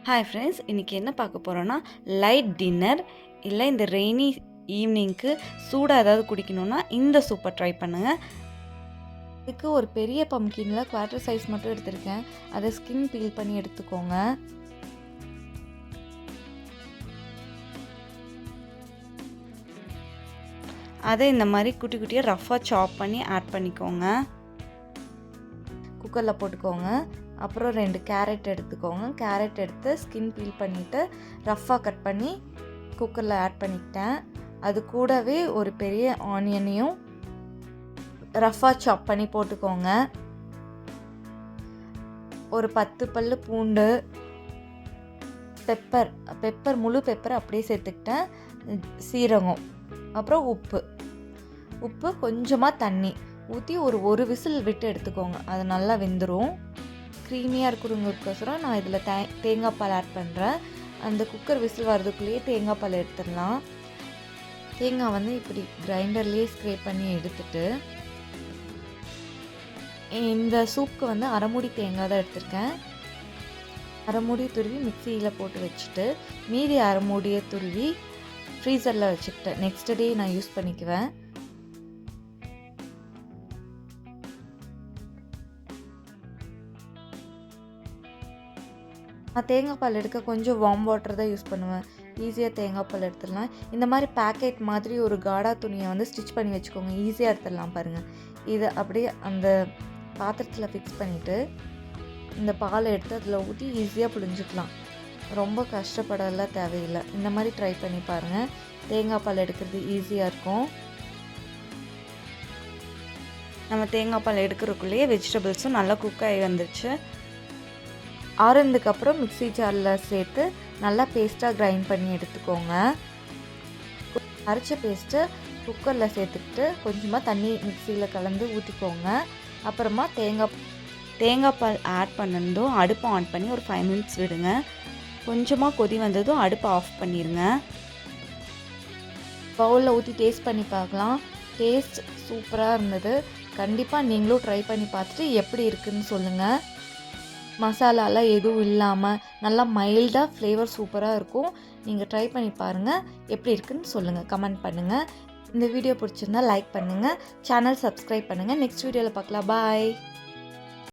Hi friends, இன்றைக்கி என்ன பார்க்க போகிறோன்னா லைட் டின்னர் இல்லை இந்த ரெய்னி ஈவினிங்க்கு சூடாக ஏதாவது குடிக்கணுன்னா இந்த சூப்பை ட்ரை பண்ணுங்கள். இதுக்கு ஒரு பெரிய பம்கினில் குவார்ட்டர் சைஸ் மட்டும் எடுத்திருக்கேன். அதை ஸ்கின் பீல் பண்ணி எடுத்துக்கோங்க. அதை இந்த மாதிரி குட்டி குட்டியாக ரஃப்பாக சாப் பண்ணி ஆட் பண்ணிக்கோங்க. குக்கரில் போட்டுக்கோங்க. அப்புறம் 2 கேரட் எடுத்துக்கோங்க. கேரட் எடுத்து ஸ்கின் பீல் பண்ணிவிட்டு ரஃப்பாக கட் பண்ணி குக்கரில் ஆட் பண்ணிக்கிட்டேன். அது கூடவே ஒரு பெரிய ஆனியனையும் ரஃப்பாக சாப் பண்ணி போட்டுக்கோங்க. ஒரு 10 பல்லு பூண்டு, பெப்பர் முழு பெப்பர் அப்படியே சேர்த்துக்கிட்டேன், சீரகம், அப்புறம் உப்பு கொஞ்சமாக தண்ணி ஊற்றி ஒரு விசில் விட்டு எடுத்துக்கோங்க. அது நல்லா வெந்துடும். க்ரீமியாக இருக்கிறதுக்கோசரம் நான் இதில் தேங்காய் பால் ஆட் பண்ணுறேன். அந்த குக்கர் விசில் வர்றதுக்குள்ளேயே தேங்காய் பால் எடுத்துடலாம். தேங்காய் இப்படி கிரைண்டர்லேயே ஸ்க்ரேப் பண்ணி எடுத்துட்டு, இந்த சூப்புக்கு அரை மூடி தேங்காய் தான் எடுத்திருக்கேன். அரை மூடி துருவி மிக்சியில் போட்டு வச்சுட்டு மீதி அரை மூடியை துருவி ஃப்ரீசரில் வச்சுக்கிட்டேன். நெக்ஸ்ட் டே நான் யூஸ் பண்ணிக்குவேன். நான் தேங்காய் பால் எடுக்க கொஞ்சம் வார்ம் வாட்டர் தான் யூஸ் பண்ணுவேன். ஈஸியாக தேங்காய் பால் எடுத்துடலாம். இந்த மாதிரி பேக்கெட் மாதிரி ஒரு காடா துணியை ஸ்டிச் பண்ணி வச்சுக்கோங்க. ஈஸியாக எடுத்துடலாம் பாருங்கள். இதை அப்படியே அந்த பாத்திரத்தில் ஃபிக்ஸ் பண்ணிவிட்டு இந்த பாலை எடுத்து அதில் ஊற்றி ஈஸியாக புழிஞ்சிக்கலாம். ரொம்ப கஷ்டப்படலாம் தேவையில்லை. இந்த மாதிரி ட்ரை பண்ணி பாருங்கள். தேங்காய் பால் எடுக்கிறது ஈஸியாக இருக்கும். நம்ம தேங்காய் பால் எடுக்கிறதுக்குள்ளேயே வெஜிடபிள்ஸும் நல்லா குக் ஆகி வந்துடுச்சு. ஆறுனதுக்கப்புறம் மிக்ஸி ஜாரில் சேர்த்து நல்லா பேஸ்ட்டாக கிரைண்ட் பண்ணி எடுத்துக்கோங்க. அரைச்ச பேஸ்ட்டு குக்கரில் சேர்த்துக்கிட்டு கொஞ்சமாக தண்ணி மிக்சியில் கலந்து ஊற்றிக்கோங்க. அப்புறமா தேங்காய் பால் ஆட் பண்ணதும் அடுப்பை ஆன் பண்ணி ஒரு 5 மினிட்ஸ் விடுங்க. கொஞ்சமாக கொதி வந்ததும் அடுப்பை ஆஃப் பண்ணிடுங்க. பவுலில் ஊற்றி டேஸ்ட் பண்ணி பார்க்கலாம். டேஸ்ட் சூப்பராக இருந்தது. கண்டிப்பாக நீங்களும் ட்ரை பண்ணி பார்த்துட்டு எப்படி இருக்குதுன்னு சொல்லுங்கள். மசாலாலாம் எதுவும் இல்லாமல் நல்லா மைல்டாக ஃப்ளேவர் சூப்பராக இருக்கும். நீங்கள் ட்ரை பண்ணி பாருங்கள். எப்படி இருக்குதுன்னு சொல்லுங்கள், கமெண்ட் பண்ணுங்கள். இந்த வீடியோ பிடிச்சிருந்தா லைக் பண்ணுங்கள், சேனல் சப்ஸ்கிரைப் பண்ணுங்கள். நெக்ஸ்ட் வீடியோவில் பார்க்கலாம். பாய்.